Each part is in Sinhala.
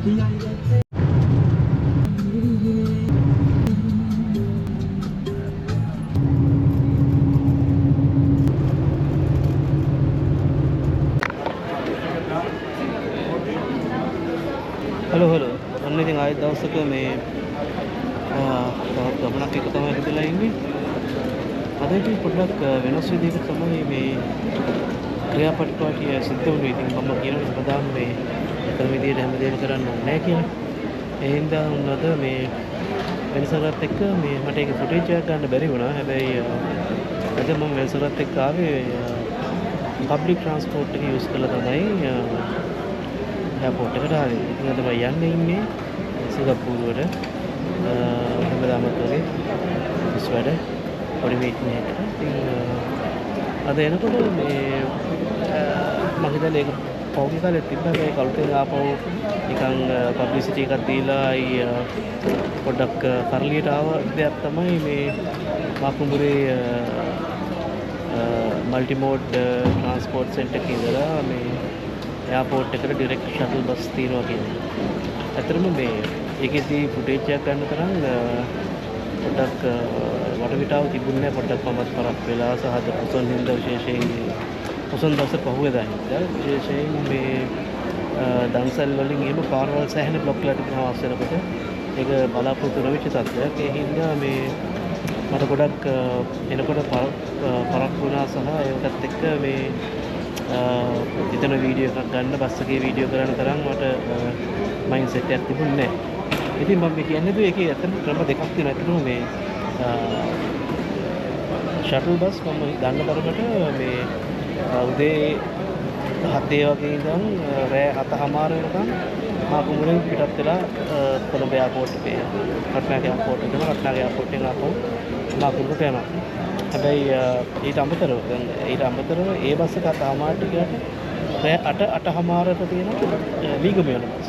හලෝ හලෝ ඔන්න ඉතින් ආයෙත් දවසක මේ තවත් ගමනක් එක තමයි හිතලා ඉන්නේ. අද ඉතින් පොඩ්ඩක් වෙනස් විදිහකට තමයි මේ ක්‍රියාපටිපාටිය සිද්ධ වුණේ. ඉතින් මම කියනවා ප්‍රධාන මේ එකම විදිහට හැමදේම කරන්න ඕනේ නැහැ කියලා. ඒ හින්දා උනද මේ වෙනසකට එක්ක මේ මට ඒක ෆුටේජ් එකක් ගන්න බැරි වුණා. හැබැයි අද මම වෙනසකට එක්ක ආවේ පබ්ලික් ට්‍රාන්ස්පෝර්ට් එක යූස් කරලා තමයි එයාපෝට් එකට ආවේ. ඉතින් අද මම යන්නේ ඉන්නේ සිංගප්පූරුවට. හැමදාම වගේ ඉස් වැඩ පොඩි මීටින් එකකට. ඉතින් අද එනකොට මේ මම හිතන්නේ ඒක පෞද්ගලික කාලේ තිබ්බා මේ කල්පේ ආපහු නිකන් පබ්ලිසිටි එකක් දීලා අය පොඩ්ඩක් කරලියට ආව දෙයක් තමයි මේ මාකුඹුරේ මල්ටි මෝඩ් ට්‍රාන්ස්පෝර්ට් සෙන්ටර් එකේ ඉඳලා මේ එයාපෝට් එකට ඩිරෙක්ට් ෂටල් බස් තියෙනවා කියන්නේ. ඇත්තටම මේ ඒකෙදී ෆුටේජ් එකක් ගන්න තරම් පොඩ්ඩක් වටපිටාව තිබුණේ නැහැ. පොඩ්ඩක් මමත් පරක් වෙලා සහ උසන් හින්දා විශේෂයෙන් උසන් දවසේ පහුවෙදා හින්දා විශේෂයෙන් මේ දන්සල් වලින් එහෙම පාරවල් සෑහෙන බ්ලොක් කරලා තිබෙනවා අවශ්‍ය වෙනකොට. ඒක බලාපොරොත්තු නොවිච්ච තත්ත්වයක්. ඒ හින්දා මේ මට ගොඩක් එනකොට පරක් වුණා සහ ඒකත් එක්ක මේ එතන වීඩියෝ එකක් ගන්න බස් එකේ වීඩියෝ කරන්න තරම් මට මයින්ඩ් සෙට් එකක් තිබුණේ නැහැ. ඉතින් මම කියන්නේ ඒකේ ඇත්තටම ක්‍රම දෙකක් තියෙනවා. ඇත්තටම මේ ෂටල් බස් මම ගන්න තරමට මේ උදේ 7 වගේ ඉඳන් රෑ 7:00 වෙනකම් මාකුඹුරෙන් පිටත් වෙලා කොළඹ එයාපෝට් එකේ රත්නායක එයාපෝට් එකේ රත්නායක එයාපෝට් එකෙන් ආපහු මාකුඹුරට යනවා. හැබැයි ඊට අමතරව ඒ බස් එක 7:00ට ගියාට රෑ 8:00ට තියෙන ලීගම යන බස්.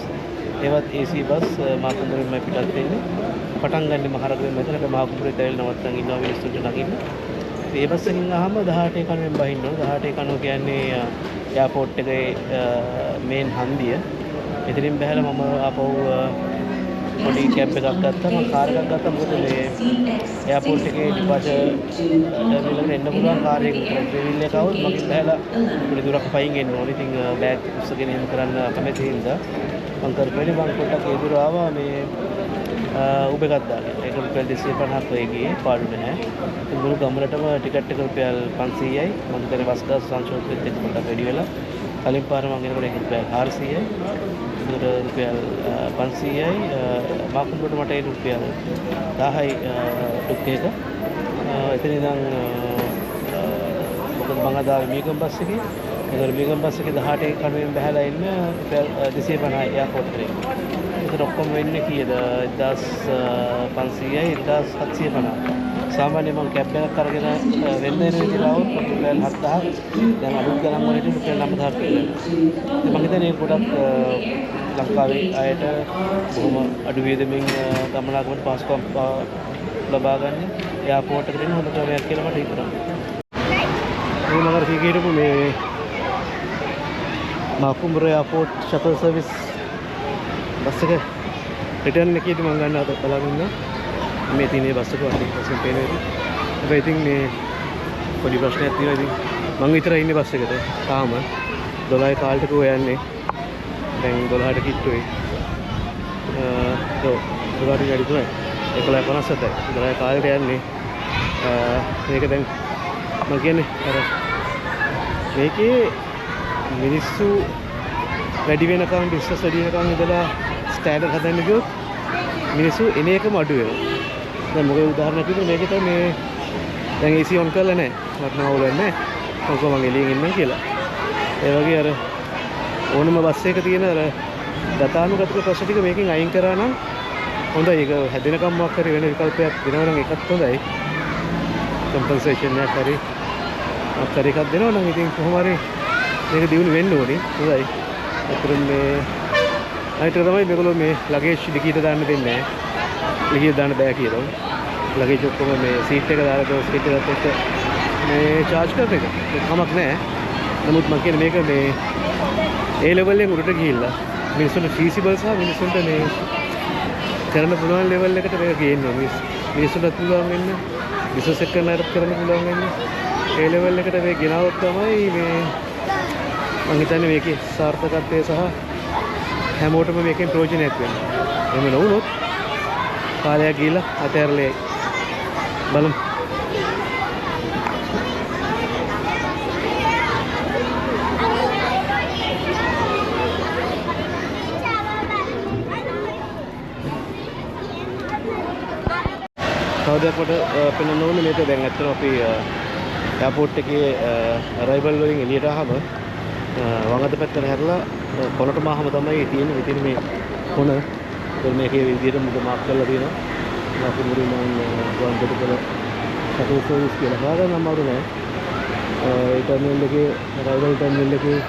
ඒවත් AC බස් මාකුඹුරෙන්ම පිටත් වෙන්නේ. පටන් ගන්න මහරගම මෙතනට මාකුඹුරේ තැවිලි නවත්තන් ඉන්නවා මිනිස්සුන්ට නගින්න. ඒ බස් එකෙන් ආවම 18 කණුවෙන් බහින්න ඕන. 18 කණුව කියන්නේ එයාපෝට් එකේ මේන් හන්දිය. එතනින් බහැලා මම ආපහු පොඩි කැබ් එකක් ගත්තා. මම කාර් එකක් ගත්තා. මොකද මේ එයාපෝට් එකේ ඩිපාර්චර් ටර්මිනල් එන්න පුළුවන් කාර් එකක ට්‍රැවල් එක આવුත් මගෙන් බහැලා පොඩි දුරක් පයින් එන්න ඕනේ. ඉතින් බෑග් උස්සගෙන එන්න කරන්න කැමති හින්දා මම කරපේනේ මම පොඩ්ඩක් ඒ දුර ආවා මේ උබ එකක් දාගෙන. ඒක රුපියල් 250ක් වෙයි ගියේ පාඩු නැහැ. ඉතින් මුළු ගමනටම ටිකට් එක රුපියල් 500යි. මම දැන් බස් ගාස් සංශෝධිත දෙක පොඩ්ඩක් වැඩි වෙලා කලින් පාර මම එනකොට ඒක රුපියල් 400යි. ඒකට රුපියල් 500යි. මාකුඹුරට මට ඒ රුපියල් 10යි ටුක් එක. එතන ඉඳන් මොකද මම ආවේ මීගම් බස් එකේ. ඒතර මීගම් බස් එකේ 18 කණුවෙන් බහැලා එන්න රුපියල් 250යි එයාපෝට් එකේ. ඒතර ඔක්කොම වෙන්නේ කීයද 1500යි 1750. සාමාන්‍යයෙන් මම කැබ් එකක් අරගෙන වෙන්න එන විදිහට આવුත් රුපියල් 7000 දැන් අලුත් ගණන් වලට රුපියල් 9000ක් කියලා. ඉතින් මම හිතන්නේ ගොඩක් ලංකාවේ අයට බොහොම අඩු වියදමින් ගමනාගමන පාස්කම් ලබා ගන්න එයාපෝට් එකට එන්න හොඳ ක්‍රමයක් කියලා මට හිතෙනවා. මේ මම අර කීකේටපු මේ මාකුඹුර එයාපෝට් ෂටල් සර්විස් බස් එක රිටර්න් එකේදී මම ගන්න අද බලාගෙන ඉන්නවා. මේ තියෙන බස් එක වගේ පස්සෙන් පේන විදිහ. හැබැයි ඉතින් මේ පොඩි ප්‍රශ්නයක් තියෙනවා. ඉතින් මම විතරයි ඉන්නේ බස් එකට. තාම 12 කාලට කෝ යන්නේ. දැන් 12ට කිට්ටුයි. 12ට වැඩි තුනයි. 11:57යි. 12 කාලට යන්නේ. මේක දැන් මම කියන්නේ අර මේකේ මිනිස්සු වැඩි වෙනකම් බිස්නස් වැඩි වෙනකම් ඉඳලා ස්ටෑන්ඩඩ් හදන්න ගියොත් මිනිස්සු එන එකම අඩු වෙනවා. දැන් මොකද උදාහරණයක් විදිහට මේක තමයි මේ දැන් AC on කරලා නැහැ. මට නවුල නැහැ. මොකද මම එළියෙන් ඉන්නම් කියලා. ඒ වගේ අර ඕනම බස් එක තියෙන අර ගතානුගතික ප්‍රශ්න ටික මේකෙන් අයින් කරා නම් හොඳයි. ඒක හැදෙනකම් මොකක් හරි වෙන විකල්පයක් දෙනවා නම් ඒකත් හොඳයි. කම්පෙන්සේෂන් එකක් හරි මොකක් හරි එකක් දෙනවා නම් ඉතින් කොහොම හරි මේක දියුණු වෙන්න ඕනේ. හොඳයි. අතරම මේ අයිට තමයි මේගොල්ලෝ මේ ලගේජ් ඩිකීට දාන්න දෙන්නේ නැහැ. ඩිකීට දාන්න බෑ කියලා. ලගේජ් ඔක්කොම මේ සීට් එක දාලා සීට් එකත් එක්ක මේ charge කරන එක. ඒක කමක් නැහැ. නමුත් මම කියන්නේ මේක මේ A level එකෙන් උඩට ගිහිල්ලා මිනිස්සුන්ට ෆීසිබල් සහ මිනිස්සුන්ට මේ කරන්න පුළුවන් ලෙවල් එකට මේක ගේන්න ඕනේ. මිනිස්සුන්ට පුළුවන් වෙන්න බිස්නස් එක කරන අයට කරන්න පුළුවන් වෙන්න ඒ ලෙවල් එකට මේ ගෙනාවොත් තමයි මේ මම හිතන්නේ මේකේ සාර්ථකත්වය සහ හැමෝටම මේකෙන් ප්‍රයෝජනයක් වෙන්නේ. එහෙම නොවුනොත් කාලයක් ගිහිල්ලා අතහැරලා බලමු. තවදයක් මට පෙන්වන්න ඕනේ මේක දැන් ඇත්තටම අපි එයාපෝට් එකේ අරයිවල් වලින් එළියට ආවම වම් අත පැත්තට හැරලා කොනට මාහම තමයි තියෙන්නේ. ඉතින් මේ කොන මේකේ විදියට මුද මාක් කරලා තියෙනවා. අපි මුලින්ම ගුවන් දෙකවල සතුටු සර්විස් කියලා හොයාගන්න අමාරු නෑ. ඒ ටර්මිනල් එකේ අරයිවල් ටර්මිනල් එකේ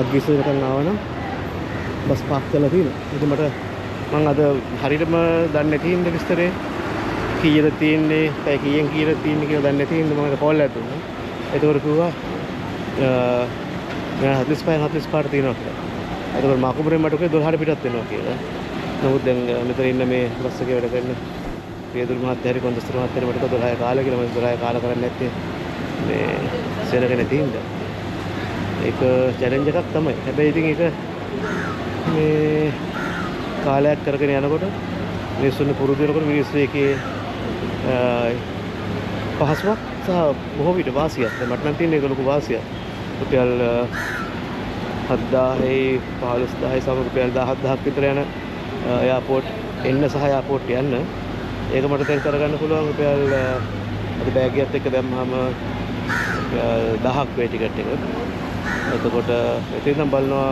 අග්ගිස්ස වෙනකන් ආවනම් බස් පාක් කරලා තියෙනවා. ඉතින් මට මම අද හරියටම දන්නේ නැති ඉන්න විස්තරේ කීයද තියෙන්නේ, පැය කීයෙන් කීයද තියෙන්නේ කියලා දන්නේ නැති ඉන්න මම කෝල් එකක් දුන්නා. ඒකවල කිව්වා 45 තියෙනවා කියලා. ඒකවල මාකුඹරෙන් මට කිව්වේ 12ට පිටත් වෙනවා කියලා. නමුත් දැන් මෙතන ඉන්න මේ බස් එකේ වැඩ කරන පියදුල් මහත්තයා හරි කොන්දස්තර මහත්තයා මට 12 කාලේ කියලා මම 12 කාල කරන්නේ නැත්තේ මේ සෙනග නැති ඉඳ. ඒක චැලෙන්ජ් එකක් තමයි. හැබැයි ඉතින් ඒක මේ කාලයක් කරගෙන යනකොට මිනිස්සුන්ට පුරුදු වෙනකොට මිනිස්සු ඒකේ පහසුවක් සහ බොහෝ විට වාසියක්. දැන් මට නම් තියෙන එක ලොකු වාසියක්. රුපියල් 7000යි 15000යි සම රුපියල් 17000ක් විතර යන එයාපෝට් එන්න සහ එයාපෝට් යන්න. ඒක මට දැන් කරගන්න පුළුවන් රුපියල් අද බෑගියත් එක්ක දැම්මම 1000ක් වේ ටිකට් එක. එතකොට එතෙන් බලනවා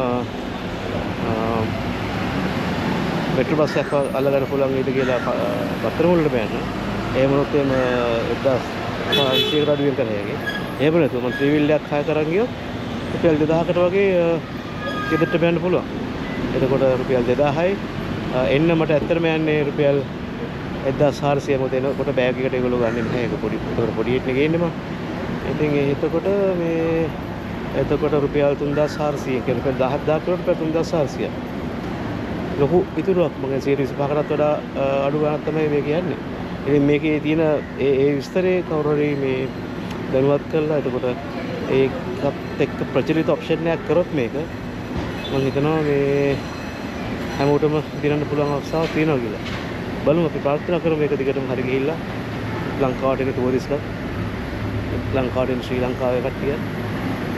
මෙට්‍රෝ බස් එකක් අල්ලගන්න පුළුවන් වේද කියලා පත්‍ර වලට බෑන. එහෙම වුණොත් එම 1500කට අඩුවෙන් කරහැගේ. එහෙම නැතුව මම ත්‍රී වීල් එකක් හය කරන් ගියොත් රුපියල් 2000කට වගේ ගෙදරට බෑන්න පුළුවන්. එතකොට රුපියල් 2000යි එන්න මට ඇත්තටම යන්නේ රුපියල් 1400 මොකද එනකොට බෑග් එකට ඒගොල්ලෝ ගන්නෙ නැහැ. ඒක පොඩි එට්නේ ගේන්නේ මම. ඉතින් එතකොට රුපියල් 3400 කියන රුපියල් 10000ක් රුපියල් 3400. ලොකු ඉතුරුවක් මම 125කටත් වඩා අඩු ගණන් තමයි මේ කියන්නේ. ඉතින් මේකේ තියෙන ඒ විස්තරේ කවුරු හරි මේ දැනුවත් කරලා එතකොට ඒකත් එක්ක ප්‍රචලිත ඔප්ෂන් එකක් කරොත් මේක මම හිතනවා මේ හැමෝටම දිනන්න පුළුවන් අවස්ථාවක් තියෙනවා කියලා. බලමු අපි ප්‍රාර්ථනා කරමු මේක දිගටම හරි ගිහිල්ලා ලංකාවට එන ටූරිස්ට්ලා ලංකාවෙන් ශ්‍රී ලංකාවේ කට්ටිය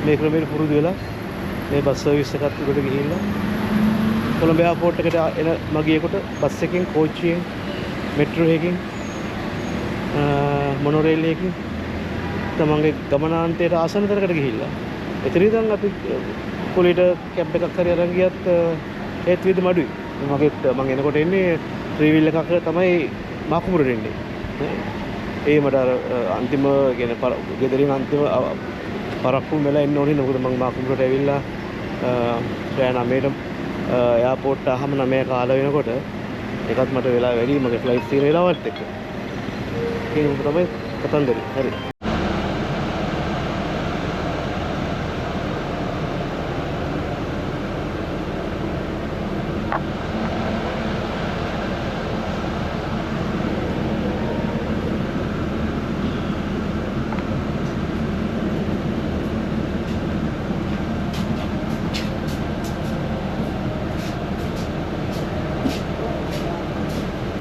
මේ ක්‍රමයට පුරුදු වෙලා මේ බස් සර්විස් එකත් උඩට ගිහිල්ලා කොළඹ එයාපෝට් එකට එන මගියෙකුට බස් එකකින් කෝච්චියෙන් මෙට්‍රෝ එකකින් මොනෝරේල් එකකින් තමන්ගේ ගමනාන්තයට ආසන්න තැනකට ගිහිල්ලා එතන ඉඳන් අපි පොලිට කැබ් එකක් හරි අරන් ගියත් ඒත් විදිහම අඩුයි. මම එනකොට එන්නේ ත්‍රී වීල් එකක් තමයි මාකුඹුරට එන්නේ. ඒ මට අර අන්තිම කියන්නේ ගෙදරින් අන්තිම පරක්කු වෙලා එන්න ඕනේ. මොකද මම මාකුඹුරට ඇවිල්ලා රෑ 9ට එයාපෝට් ආවම 9 කාල වෙනකොට ඒකත් මට වෙලා වැඩි මගේ ෆ්ලයිට් තියෙන වෙලාවත් එක්ක. ඒක තමයි කතන්දරේ. හරි.